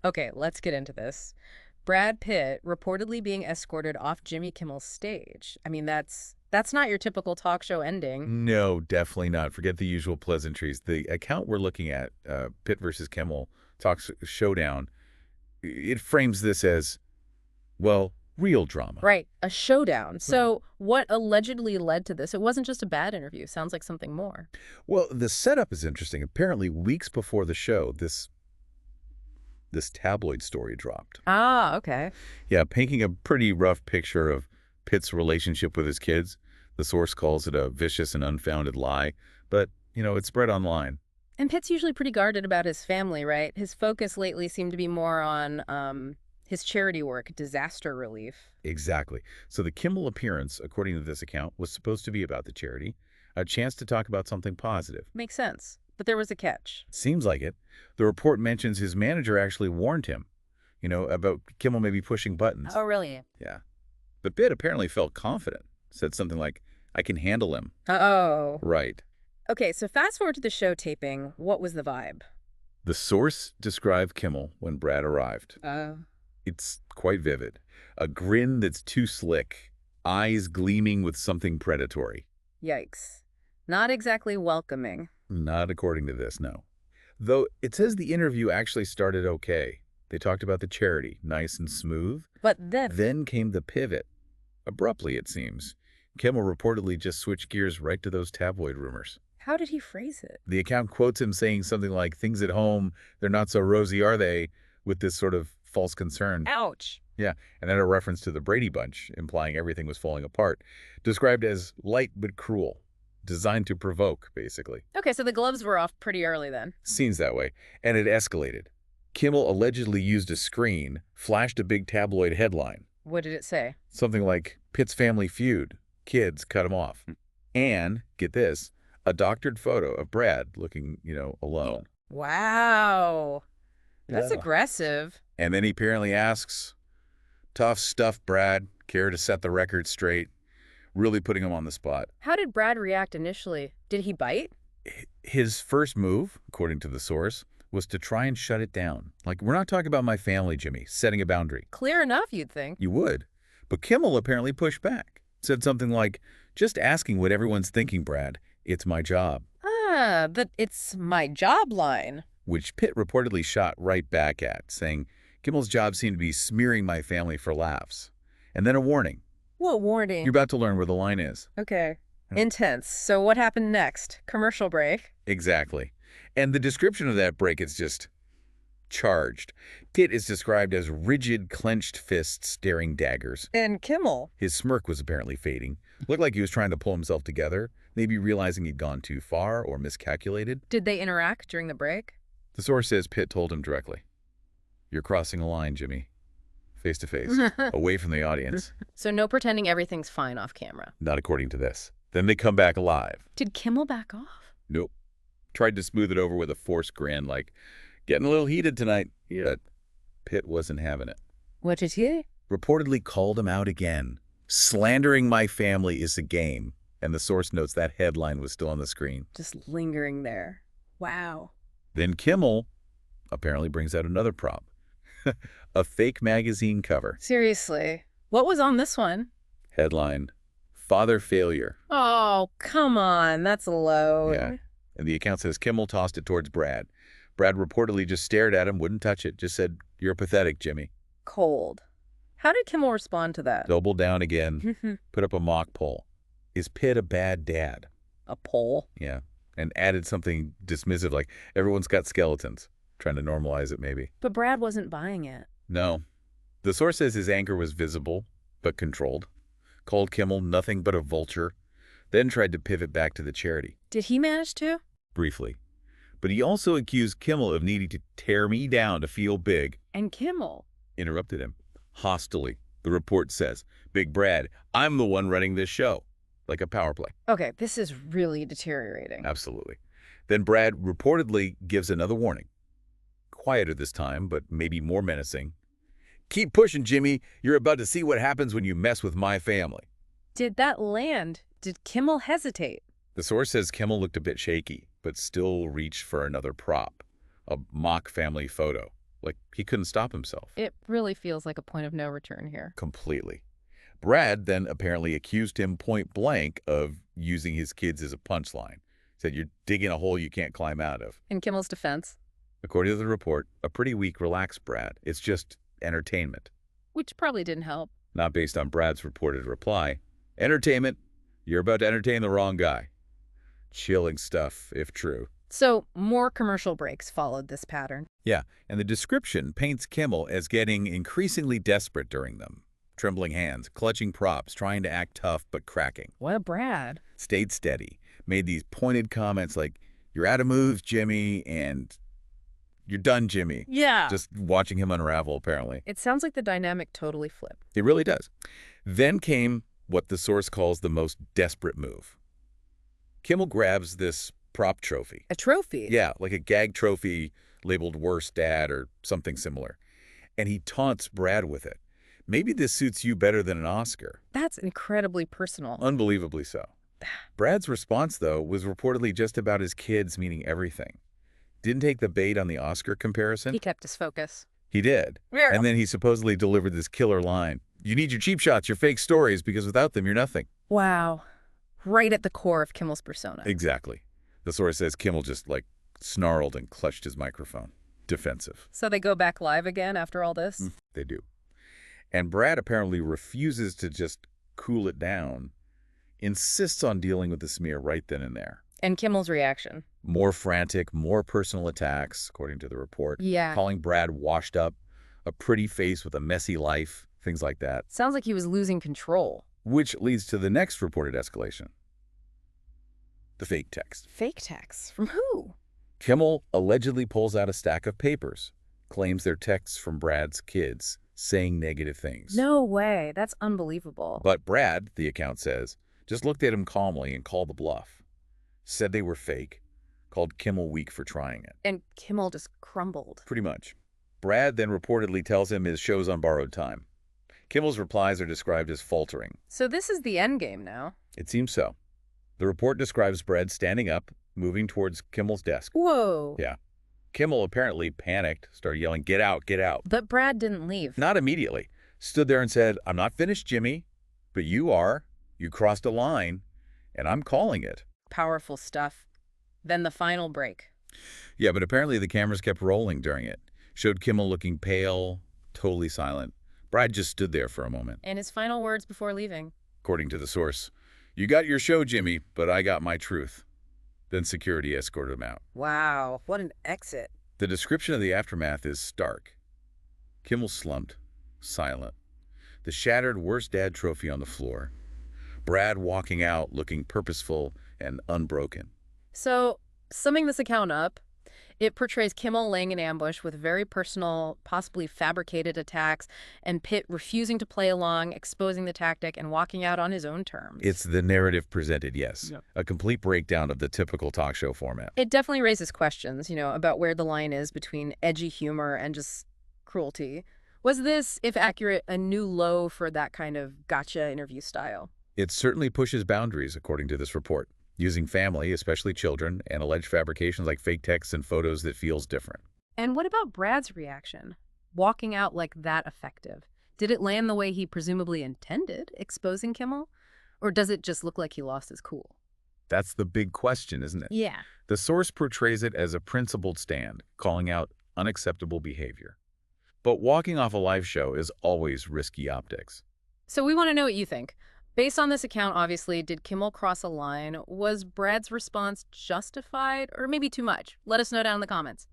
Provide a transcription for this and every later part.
Okay, let's get into this. Brad Pitt reportedly being escorted off Jimmy Kimmel's stage. I mean, that's not your typical talk show ending. No, definitely not. Forget the usual pleasantries. The account we're looking at, Pitt versus Kimmel, talks Showdown, it frames this as, well, real drama. Right, a showdown. Right. So, what allegedly led to this? It wasn't just a bad interview. Sounds like something more. Well, the setup is interesting. Apparently, weeks before the show, this tabloid story dropped. Ah, okay. Yeah, painting a pretty rough picture of Pitt's relationship with his kids. The source calls it a vicious and unfounded lie, but, it spread online. And Pitt's usually pretty guarded about his family, right? His focus lately seemed to be more on his charity work, disaster relief. Exactly. So the Kimmel appearance, according to this account, was supposed to be about the charity, a chance to talk about something positive. Makes sense. But there was a catch. Seems like it. The report mentions his manager actually warned him, about Kimmel maybe pushing buttons. Oh, really? Yeah. But Pitt apparently felt confident, said something like, I can handle him. Uh-oh. Right. Okay, so fast forward to the show taping. What was the vibe? The source described Kimmel when Brad arrived. It's quite vivid. A grin that's too slick, eyes gleaming with something predatory. Yikes. Not exactly welcoming. Not according to this, no. Though it says the interview actually started okay. They talked about the charity, nice and smooth. But then, Then came the pivot. Abruptly, it seems. Kimmel reportedly just switched gears right to those tabloid rumors. how did he phrase it? The account quotes him saying something like, things at home, they're not so rosy, are they? With this sort of false concern. Ouch. Yeah, and then a reference to the Brady Bunch, implying everything was falling apart. Described as light but cruel. Designed to provoke, basically. Okay, so the gloves were off pretty early then. Seems that way. And it escalated. Kimmel allegedly used a screen, flashed a big tabloid headline. What did it say? Something like, Pitt's family feud. Kids cut him off. And, get this, a doctored photo of Brad looking, alone. Wow. That's Yeah. aggressive. And then he apparently asks, tough stuff, Brad. Care to set the record straight? Really putting him on the spot. How did Brad react initially? Did he bite? His first move, according to the source, was to try and shut it down. Like, we're not talking about my family, Jimmy, setting a boundary. Clear enough, you'd think. You would. But Kimmel apparently pushed back. Said something like, just asking what everyone's thinking, Brad. It's my job. Ah, that it's my job line. Which Pitt reportedly shot right back at, saying, Kimmel's job seemed to be smearing my family for laughs. And then a warning. What warning? You're about to learn where the line is. Okay. Intense. So what happened next? Commercial break. Exactly. And the description of that break is just charged. Pitt is described as rigid, clenched fists staring daggers. And Kimmel. His smirk was apparently fading. Looked like he was trying to pull himself together, maybe realizing he'd gone too far or miscalculated. Did they interact during the break? The source says Pitt told him directly, you're crossing a line, Jimmy. Face to face, away from the audience. So no pretending everything's fine off camera. Not according to this. Then they come back alive. Did Kimmel back off? Nope. Tried to smooth it over with a forced grin, like, getting a little heated tonight. Yeah. But Pitt wasn't having it. What did he? Reportedly called him out again. Slandering my family is a game. And the source notes that headline was still on the screen. Just lingering there. Wow. Then Kimmel apparently brings out another prop. A fake magazine cover. Seriously. What was on this one? Headline, Father Failure. Oh, come on. That's low. Yeah. And the account says Kimmel tossed it towards Brad. Brad reportedly just stared at him, wouldn't touch it, just said, you're pathetic, Jimmy. Cold. How did Kimmel respond to that? Doubled down again, put up a mock poll. Is Pitt a bad dad? A poll? Yeah. And added something dismissive like, everyone's got skeletons. Trying to normalize it, maybe. But Brad wasn't buying it. No. The source says his anger was visible, but controlled. Called Kimmel nothing but a vulture. Then tried to pivot back to the charity. Did he manage to? Briefly. But he also accused Kimmel of needing to tear me down to feel big. And Kimmel? Interrupted him. Hostilely. The report says, Big Brad, I'm the one running this show. Like a power play. Okay, this is really deteriorating. Absolutely. Then Brad reportedly gives another warning. Quieter this time, but maybe more menacing. Keep pushing, Jimmy. You're about to see what happens when you mess with my family. Did that land? Did Kimmel hesitate? The source says Kimmel looked a bit shaky, but still reached for another prop. A mock family photo. Like he couldn't stop himself. It really feels like a point of no return here. Completely. Brad then apparently accused him point blank of using his kids as a punchline. Said, "You're digging a hole you can't climb out of." In Kimmel's defense, According to the report, a pretty weak, relaxed Brad. It's just entertainment. which probably didn't help. Not based on Brad's reported reply. Entertainment? You're about to entertain the wrong guy. Chilling stuff, if true. So more commercial breaks followed this pattern. Yeah, and the description paints Kimmel as getting increasingly desperate during them. Trembling hands, clutching props, trying to act tough but cracking. What a Brad. Stayed steady, made these pointed comments like, "You're out of moves, Jimmy," and "You're done, Jimmy." Yeah. Just watching him unravel, apparently. It sounds like the dynamic totally flipped. It really does. Then came what the source calls the most desperate move. Kimmel grabs this prop trophy. A trophy? Yeah, like a gag trophy labeled "Worst Dad" or something similar. And he taunts Brad with it. "Maybe this suits you better than an Oscar." That's incredibly personal. Unbelievably so. Brad's response, though, was reportedly just about his kids meaning everything. Didn't take the bait on the Oscar comparison. He kept his focus. He did. Yeah. And then he supposedly delivered this killer line. "You need your cheap shots, your fake stories, because without them, you're nothing." Wow. Right at the core of Kimmel's persona. Exactly. The source says Kimmel just, snarled and clutched his microphone. Defensive. So they go back live again after all this? They do. And Brad apparently refuses to just cool it down, insists on dealing with the smear right then and there. And Kimmel's reaction? More frantic, more personal attacks, according to the report. Yeah. Calling Brad washed up, a pretty face with a messy life, things like that. Sounds like he was losing control. Which leads to the next reported escalation. The fake text. Fake texts? From who? Kimmel allegedly pulls out a stack of papers, claims they're texts from Brad's kids, saying negative things. No way. That's unbelievable. But Brad, the account says, just looked at him calmly and called the bluff. Said they were fake, called Kimmel weak for trying it. And Kimmel just crumbled. Pretty much. Brad then reportedly tells him his show's on borrowed time. Kimmel's replies are described as faltering. So this is the end game now. It seems so. The report describes Brad standing up, moving towards Kimmel's desk. Whoa. Yeah. Kimmel apparently panicked, started yelling, "Get out, get out." But Brad didn't leave. Not immediately. Stood there and said, "I'm not finished, Jimmy, but you are. You crossed a line, and I'm calling it." Powerful stuff. Then the final break. Yeah, but apparently the cameras kept rolling during it. Showed Kimmel looking pale, totally silent. Brad just stood there for a moment. And his final words before leaving. According to the source, "You got your show, Jimmy, but I got my truth." Then security escorted him out. Wow, what an exit. The description of the aftermath is stark. Kimmel slumped, silent. The shattered Worst Dad trophy on the floor. Brad walking out looking purposeful and unbroken. So, summing this account up, it portrays Kimmel laying in ambush with very personal, possibly fabricated attacks, and Pitt refusing to play along, exposing the tactic, and walking out on his own terms. It's the narrative presented, yes. Yep. A complete breakdown of the typical talk show format. It definitely raises questions, about where the line is between edgy humor and just cruelty. Was this, if accurate, a new low for that kind of gotcha interview style? It certainly pushes boundaries, according to this report, using family, especially children, and alleged fabrications like fake texts and photos that feels different. And what about Brad's reaction? Walking out like that effective. Did it land the way he presumably intended, exposing Kimmel? Or does it just look like he lost his cool? That's the big question, isn't it? Yeah. The source portrays it as a principled stand, calling out unacceptable behavior. But walking off a live show is always risky optics. So we want to know what you think. Based on this account, obviously, did Kimmel cross a line? Was Brad's response justified or maybe too much? Let us know down in the comments.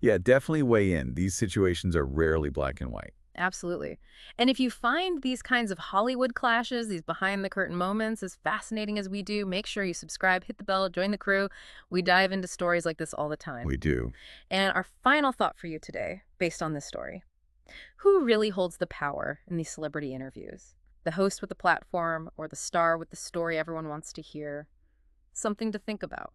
Yeah, definitely weigh in. These situations are rarely black and white. Absolutely. And if you find these kinds of Hollywood clashes, these behind-the-curtain moments, as fascinating as we do, make sure you subscribe, hit the bell, join the crew. We dive into stories like this all the time. We do. And our final thought for you today, based on this story. Who really holds the power in these celebrity interviews? The host with the platform or the star with the story everyone wants to hear? Something to think about.